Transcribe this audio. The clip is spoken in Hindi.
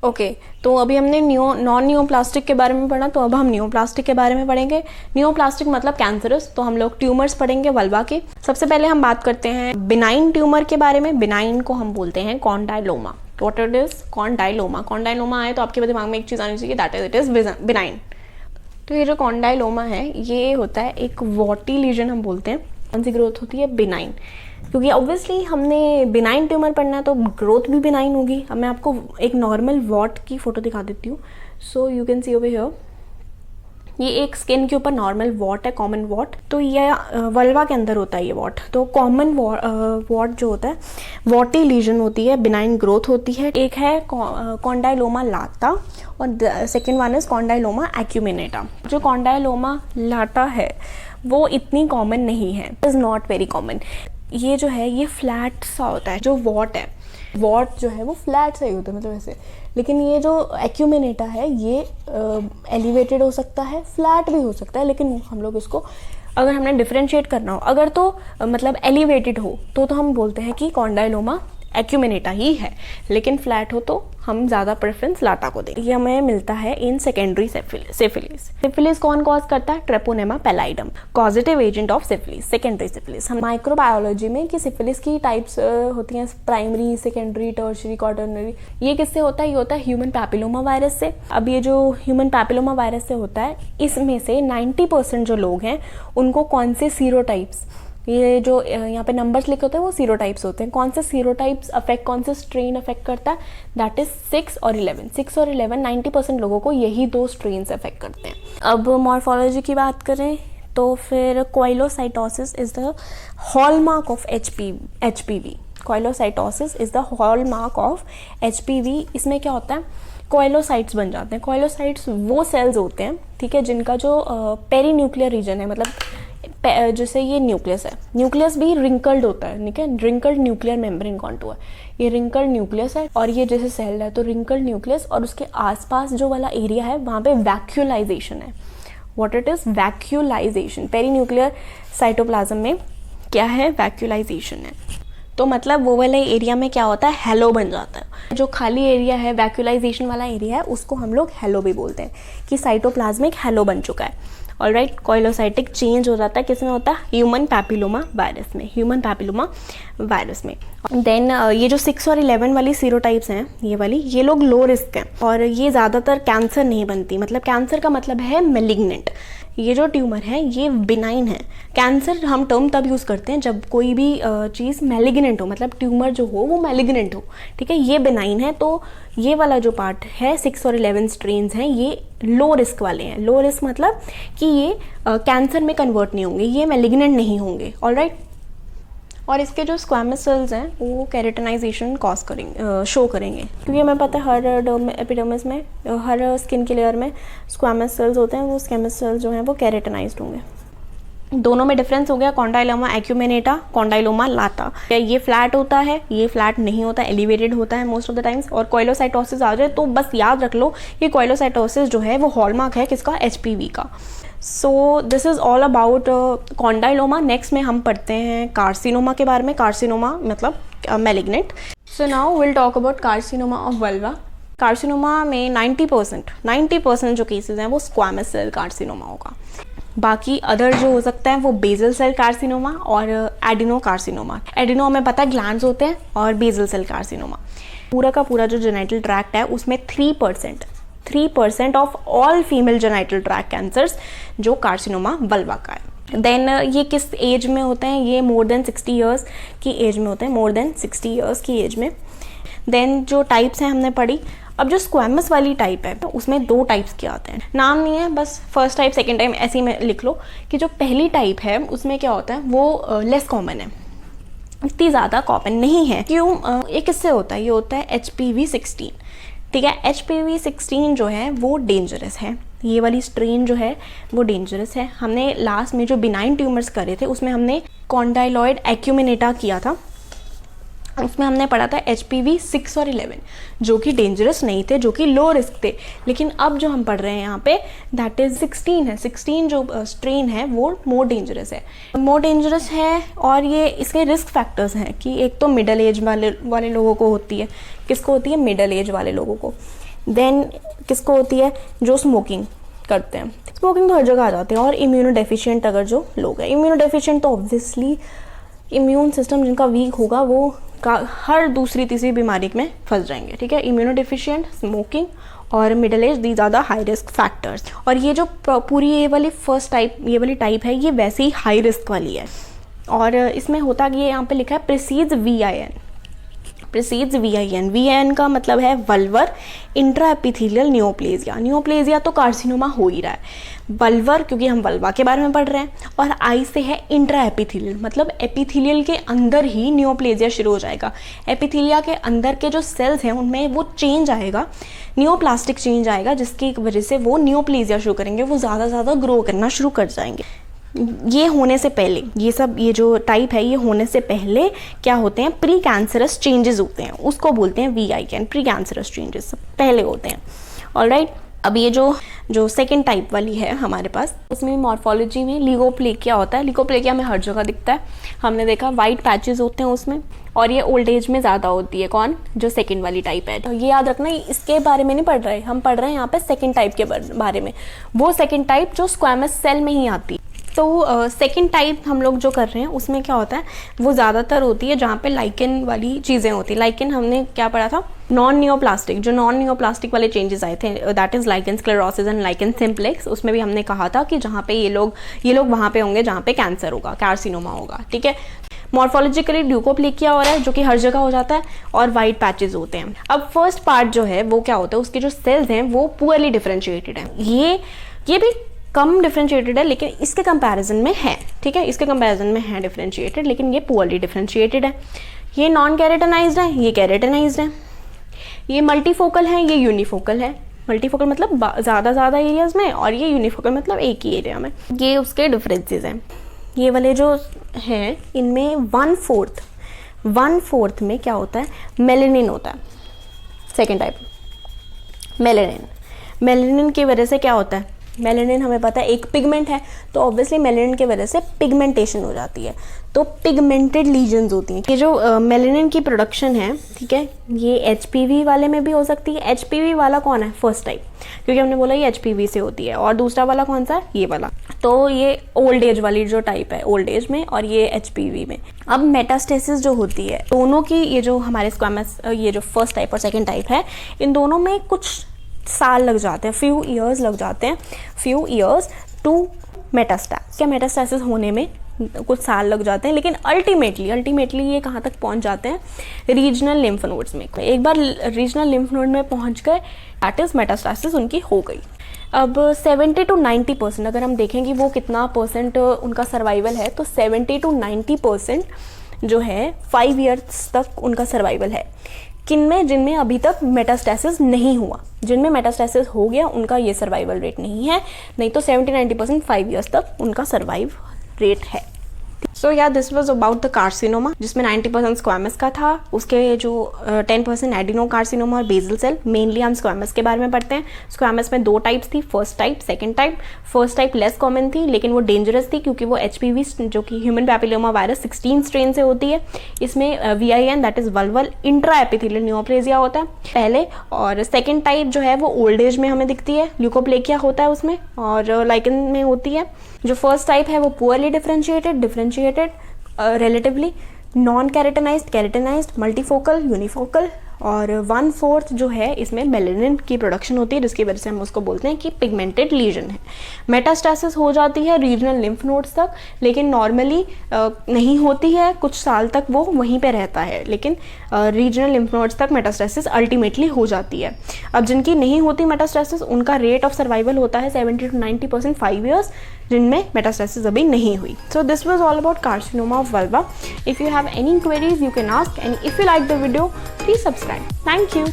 ओके तो अभी हमने नॉन नियोप्लास्टिक के बारे में पढ़ा, तो अब हम नियोप्लास्टिक के बारे में पढ़ेंगे। नियोप्लास्टिक मतलब कैंसरस, तो हम लोग ट्यूमर्स पढ़ेंगे वल्वा के। सबसे पहले हम बात करते हैं बिनाइन ट्यूमर के बारे में। बिनाइन को हम बोलते हैं condyloma. What it is? Condyloma. Condyloma आए तो आपके दिमाग में एक चीज़ आनी चाहिए, that is it is benign. तो ये जो कॉन्डाइलोमा है ये होता है एक वॉटी लीजन, हम बोलते हैं। कौन सी ग्रोथ होती है? बिनाइन, क्योंकि ऑब्वियसली हमने बिनाइन ट्यूमर पढ़ना है तो ग्रोथ भी बिनाइन होगी। अब मैं आपको एक नॉर्मल वॉट की फोटो दिखा देती हूँ। So you can see over here, ये एक स्किन के ऊपर नॉर्मल वॉट है, कॉमन वॉट। तो ये वल्वा के अंदर होता है ये वॉट। तो कॉमन वॉट जो होता है वॉटी लीजन होती है, बिनाइन ग्रोथ होती है। एक है कॉन्डाइलोमा लाटा और सेकेंड वन इज कॉन्डाइलोमा एक्यूमिनेटा। जो कॉन्डाइलोमा लाटा है वो इतनी कॉमन नहीं है, इज नॉट वेरी कॉमन। ये जो है ये फ्लैट सा होता है। जो वॉट है, वॉट जो है वो फ्लैट सा ही होता है, मतलब ऐसे। लेकिन ये जो एक्यूमिनेटा है ये एलिवेटेड हो सकता है, फ्लैट भी हो सकता है। लेकिन हम लोग इसको अगर हमने डिफरेंशिएट करना हो, अगर तो मतलब एलिवेटेड हो तो हम बोलते हैं कि कॉन्डाइलोमा एक्यूमिनेटा ही है। लेकिन फ्लैट हो तो हम ज़्यादा प्रेफरेंस लाटा को देंगे। ये हमें मिलता है इन सेकेंडरी सिफिलिस। सिफिलिस कौन कॉज करता है? Treponema pallidum, causative agent of syphilis, secondary syphilis. हम माइक्रोबायोलॉजी में कि सिफिलिस की टाइप्स होती हैं प्राइमरी, सेकेंडरी, टर्शियरी, क्वाटरनरी। ये किससे होता है? ये होता है ह्यूमन पैपिलोमा वायरस से। अब ये जो ह्यूमन पैपिलोमा वायरस से होता है, इसमें से 90% जो लोग हैं उनको कौन से सीरोटाइप्स, ये जो यहाँ पे नंबर्स लिखे होते हैं वो सीरोटाइप्स होते हैं। कौन से सीरोटाइप्स अफेक्ट, कौन से स्ट्रेन अफेक्ट करता है? दैट इज 6 और 11। 6 और 11 90% लोगों को यही दो स्ट्रेन अफेक्ट करते हैं। अब मॉर्फोलॉजी की बात करें तो फिर koilocytosis is the hallmark of HPV। Koilocytosis is the hallmark of HPV। इसमें क्या होता है? कोइलोसाइट्स बन जाते हैं। कोइलोसाइट्स वो सेल्स होते हैं, ठीक है, जिनका जो पेरीन्यूक्लियर रीजन है, मतलब जैसे ये न्यूक्लियस है, न्यूक्लियस भी रिंकल्ड होता है, ठीक है, रिंकल्ड न्यूक्लियर मेम्ब्रेन कॉन्टूर। ये रिंकल्ड न्यूक्लियस है और ये जैसे सेल है तो रिंकल्ड न्यूक्लियस, और उसके आसपास जो वाला एरिया है वहाँ पे वैक्यूलाइजेशन है। What it is? Vacuolization. Perinuclear cytoplasm में क्या है? वैक्यूलाइजेशन है। तो मतलब वो वाले एरिया में क्या होता है? हैलो बन जाता है। जो खाली एरिया है, वैक्यूलाइजेशन वाला एरिया है, उसको हम लोग हैलो भी बोलते हैं कि साइटोप्लाज्मिक हैलो बन चुका है। ऑलराइट, कोइलोसाइटिक चेंज हो जाता है, किसमें होता है? ह्यूमन पैपिलोमा वायरस में, ह्यूमन पैपिलोमा वायरस में। देन ये जो 6 और 11 वाली सीरोटाइप्स हैं, ये वाली, ये लोग लो रिस्क हैं और ये ज़्यादातर कैंसर नहीं बनती। मतलब कैंसर का मतलब है मेलिग्नेंट। ये जो ट्यूमर है ये बिनाइन है। कैंसर हम टर्म तब यूज़ करते हैं जब कोई भी चीज़ मेलिग्नेंट हो, मतलब ट्यूमर जो हो वो मेलिग्नेंट हो, ठीक है। ये बिनाइन है, तो ये वाला जो पार्ट है 6 और 11 स्ट्रेन्स हैं ये लो रिस्क वाले हैं। लो रिस्क मतलब कि ये कैंसर में कन्वर्ट नहीं होंगे, ये मेलिग्नेंट नहीं होंगे। ऑलराइट, और इसके जो स्क्वामस सेल्स हैं वो केरेटिनाइजेशन कॉज करेंगे, शो करेंगे, क्योंकि हमें पता है हर एपिडर्मिस में, हर स्किन के लेयर में स्क्वामस सेल्स होते हैं। वो स्क्वामस सेल्स जो हैं वो केरेटिनाइज्ड होंगे। दोनों में डिफरेंस हो गया, कॉन्डाइलोमा एक्यूमिनेटा, कॉन्डाइलोमा लाटा। ये फ्लैट होता है, ये फ्लैट नहीं होता, एलिवेटेड होता है मोस्ट ऑफ द टाइम्स। और कोइलोसाइटोसिस आ जाए तो बस याद रख लो कि कोइलोसाइटोसिस जो है वो हॉलमार्क है किसका? HPV का। So this is all about condyloma. Next में हम पढ़ते हैं कार्सिनोमा के बारे में। कार्सिनोमा मतलब malignant. So now will talk about carcinoma of vulva. Carcinoma में 90% जो केसेस हैं वो स्क्वामस सेल कार्सिनोमा होगा। बाकी अदर जो हो सकता है वो बेजल सेल कार्सिनोमा और एडिनो कार्सिनोमा। एडिनो हमें पता है ग्लैंड्स होते हैं, और बेजल सेल कार्सिनोमा। पूरा का पूरा जो जेनिटल ट्रैक्ट है उसमें 3% of all female genital tract cancers जो कार्सिनोमा वल्वा का है। देन ये किस एज में होते हैं? ये मोर देन 60 ईयर्स की एज में होते हैं, मोर देन 60 ईयर्स की एज में। देन जो टाइप्स हैं हमने पढ़ी। अब जो स्क्वामस वाली टाइप है तो उसमें 2 टाइप्स के आते हैं, नाम नहीं है, बस फर्स्ट टाइप सेकेंड टाइप ऐसे ही में लिख लो कि जो पहली टाइप है उसमें क्या होता है वो लेस कॉमन है, इतनी ज़्यादा कॉमन नहीं है। क्यों? ये किससे होता है? ये होता है HPV-16, ठीक है। HPV-16 जो है वो डेंजरस है, ये वाली स्ट्रेन जो है वो डेंजरस है। हमने लास्ट में जो बिनाइन ट्यूमर्स करे थे उसमें हमने कॉन्डाइलॉइड एक्यूमिनेटा किया था, उसमें हमने पढ़ा था HPV 6 और 11 जो कि डेंजरस नहीं थे, जो कि लो रिस्क थे। लेकिन अब जो हम पढ़ रहे हैं यहाँ पे दैट इज 16 है। 16 जो स्ट्रेन है वो मोर डेंजरस है। और ये इसके रिस्क फैक्टर्स हैं कि एक तो मिडल एज वाले लोगों को होती है। किसको होती है? मिडल एज वाले लोगों को। देन किसको होती है, जो स्मोकिंग करते हैं, स्मोकिंग तो हर जगह आ जाते हैं। और इम्यूनो डेफिशिएंट अगर जो लोग हैं, इम्यूनो डेफिशिएंट तो ऑब्वियसली इम्यून सिस्टम जिनका वीक होगा वो हर दूसरी तीसरी बीमारी में फंस जाएंगे, ठीक है। इम्यूनो डेफिशिएंट, स्मोकिंग और middle age, these are the high risk factors. और ये जो पूरी ये वाली फर्स्ट टाइप, ये वाली टाइप है, ये वैसे ही हाई रिस्क वाली है। और इसमें होता कि ये यहाँ पे लिखा है precedes VIN, precedes VIN। VIN का मतलब है वल्वर इंट्राएपिथेलियल नियोप्लेजिया। नियोप्लेजिया तो कार्सिनोमा हो ही रहा है, वल्वर क्योंकि हम वल्वा के बारे में पढ़ रहे हैं, और आई से है इंट्राएपिथेलियल, मतलब एपिथेलियल के अंदर ही नियोप्लेजिया शुरू हो जाएगा। एपिथेलिया के अंदर के जो सेल्स हैं उनमें वो चेंज आएगा, नियोप्लास्टिक चेंज आएगा, जिसकी वजह से वो नियोप्लेजिया शुरू करेंगे, वो ज़्यादा ग्रो करना शुरू कर जाएंगे। ये होने से पहले, ये सब ये जो टाइप है ये होने से पहले क्या होते हैं, प्री कैंसरस चेंजेस होते हैं, उसको बोलते हैं VIN, प्री कैंसरस चेंजेस पहले होते हैं। ऑलराइट, अब ये जो सेकंड टाइप वाली है हमारे पास, उसमें मॉर्फोलॉजी में लिगोप्लेकिया होता है। लिगोप्लेकिया में हर जगह दिखता है, हमने देखा वाइट पैचेस होते हैं उसमें, और ये ओल्ड एज में ज़्यादा होती है। कौन, जो सेकंड वाली टाइप है। तो ये याद रखना, इसके बारे में नहीं पढ़ रहे हम, पढ़ रहे हैं यहाँ पे सेकंड टाइप के बारे में, वो सेकंड टाइप जो स्क्वैमस सेल में ही आती है। तो सेकंड टाइप हम लोग जो कर रहे हैं उसमें क्या होता है, वो ज़्यादातर होती है जहाँ पे लाइकेन वाली चीज़ें होती है। लाइकेन हमने क्या पढ़ा था, नॉन नियोप्लास्टिक, जो नॉन नियोप्लास्टिक वाले चेंजेस आए थे, that is lichen sclerosis and lichen simplex. उसमें भी हमने कहा था कि जहाँ पे ये लोग वहाँ पे होंगे जहाँ पे कैंसर होगा, कार्सिनोमा होगा, ठीक है। मॉर्फोलॉजिकली ल्यूकोप्लेकिया हो रहा है जो कि हर जगह हो जाता है, और वाइट पैचेस होते हैं। अब फर्स्ट पार्ट जो है वो क्या होता है, उसके जो सेल्स हैं वो पुअरली डिफरेंशिएटेड हैं। ये भी कम डिफरेंशिएटेड है, लेकिन इसके कंपैरिजन में है, ठीक है, इसके कंपैरिजन में है डिफरेंशिएटेड, लेकिन ये पुअरली डिफरेंशिएटेड है। ये नॉन कैरेटनाइज्ड है, ये कैरेटनाइज्ड है। ये मल्टीफोकल है, ये यूनिफोकल है। मल्टीफोकल मतलब ज़्यादा एरियाज में, और ये यूनिफोकल मतलब एक ही एरिया में। ये उसके डिफरेंसेस हैं। ये वाले जो हैं इनमें 1/4 में क्या होता है, मेलेनिन होता है। सेकेंड टाइप मेलेनिन की वजह से क्या होता है, मेलेनिन हमें पता है एक पिगमेंट है, तो ऑब्वियसली मेलेनिन की वजह से पिगमेंटेशन हो जाती है, तो पिगमेंटेड लीजन्स होती हैं। ये जो मेलेनिन की प्रोडक्शन है, ठीक है, ये HPV वाले में भी हो सकती है। HPV वाला कौन है, फर्स्ट टाइप, क्योंकि हमने बोला ये HPV से होती है। और दूसरा वाला कौन सा है, ये वाला, तो ये ओल्ड एज वाली जो टाइप है, ओल्ड एज में, और ये HPV में। अब मेटास्टेसिस जो होती है दोनों की, ये जो हमारे स्क्वैमस, ये जो फर्स्ट टाइप और सेकेंड टाइप है, इन दोनों में कुछ साल लग जाते हैं, फ्यू ईयर्स लग जाते हैं, फ्यू ईयर्स टू मेटास्टैसिस। क्या मेटास्टैसिस होने में कुछ साल लग जाते हैं, लेकिन अल्टीमेटली ये कहाँ तक पहुँच जाते हैं, रीजनल लिम्फ नोड्स में। एक बार रीजनल लिम्फ नोड में पहुँच गए, दैट इज मेटास्टैसिस उनकी हो गई। अब 70 to 90% अगर हम देखेंगे वो कितना परसेंट उनका सर्वाइवल है, तो 70 to 90% जो है 5 ईयर्स तक उनका सर्वाइवल है। किनमें, जिनमें अभी तक मेटास्टैसिस नहीं हुआ। जिनमें मेटास्टैसिस हो गया उनका ये सर्वाइवल रेट नहीं है, नहीं तो 70-90% 5 ईयर्स तक उनका सर्वाइव रेट है। सो या this was about the carcinoma, जिसमें 90% स्क्वैमस का था, उसके जो 10% एडिनो कार्सिनोमा और बेसल सेल। मेनली हम स्क्वैमस के बारे में पढ़ते हैं। स्क्वैमस में 2 टाइप्स थी, first type, second type. First type less common थी, लेकिन वो डेंजरस थी क्योंकि वो HPV जो कि ह्यूमन पैपिलोमा वायरस 16 स्ट्रेन से होती है। इसमें VIN that is vulval intraepithelial neoplasia होता है पहले, और सेकेंड टाइप जो है वो ओल्ड एज में हमें दिखती है, ल्यूकोप्लेकिया होता है उसमें, और लाइकन में होती है। जो फर्स्ट टाइप है वो poorly differentiated relatively, non keratinized, keratinized, multifocal, unifocal, और 1/4 जो है इसमें मेलेनिन की प्रोडक्शन होती है, जिसकी वजह से हम उसको बोलते हैं कि पिगमेंटेड लीजन है। मेटास्टैसिस हो जाती है रीजनल लिम्फ नोड्स तक, लेकिन नॉर्मली नहीं होती है, कुछ साल तक वो वहीं पे रहता है, लेकिन रीजनल लिम्फ नोड्स तक मेटास्टैसिस अल्टीमेटली हो जाती है। अब जिनकी नहीं होती मेटास्टैसिस, उनका रेट ऑफ सर्वाइवल होता है 70 to 90% 5 ईयर्स, जिनमें मेटास्टैसिस अभी नहीं हुई। So this was all about carcinoma of vulva. If you have any queries you can ask, and if you like the video please subscribe. Thank you.